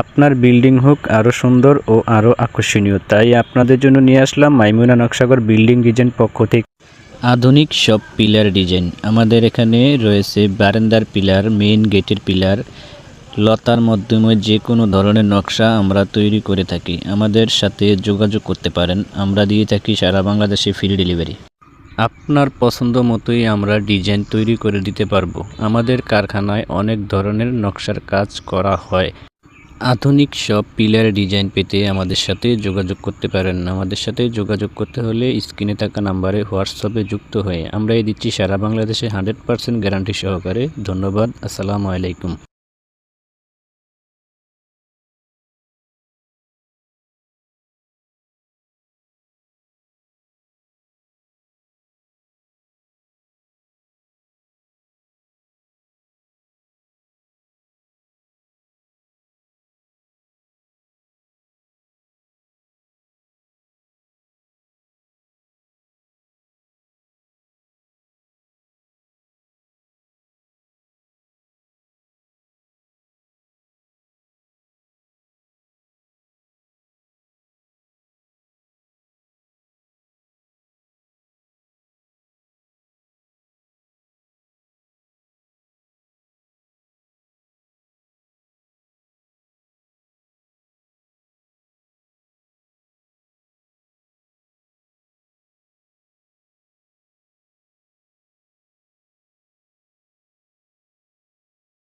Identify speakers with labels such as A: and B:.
A: আপনার বিল্ডিং হোক আরও সুন্দর ও আরও আকর্ষণীয়, তাই আপনাদের জন্য নিয়ে আসলাম মাইমুনা নকশাগর বিল্ডিং ডিজাইন পক্ষ থেকে আধুনিক সব পিলার ডিজাইন। আমাদের এখানে রয়েছে বারান্দার পিলার, মেইন গেটের পিলার, লতার মাধ্যমে যে কোনো ধরনের নকশা আমরা তৈরি করে থাকি। আমাদের সাথে যোগাযোগ করতে পারেন, আমরা দিয়ে থাকি সারা বাংলাদেশে ফ্রি ডেলিভারি। আপনার পছন্দ মতোই আমরা ডিজাইন তৈরি করে দিতে পারবো। আমাদের কারখানায় অনেক ধরনের নকশার কাজ করা হয়। আধুনিক সব পিলার ডিজাইন পেতে আমাদের সাথে যোগাযোগ করতে পারেন। আমাদের সাথে যোগাযোগ করতে হলে স্ক্রিনে থাকা নাম্বারে হোয়াটসঅ্যাপে যুক্ত হয়ে আমরা দিচ্ছি সারা বাংলাদেশে 100% গ্যারান্টি সহকারে। ধন্যবাদ। আসসালামু আলাইকুম।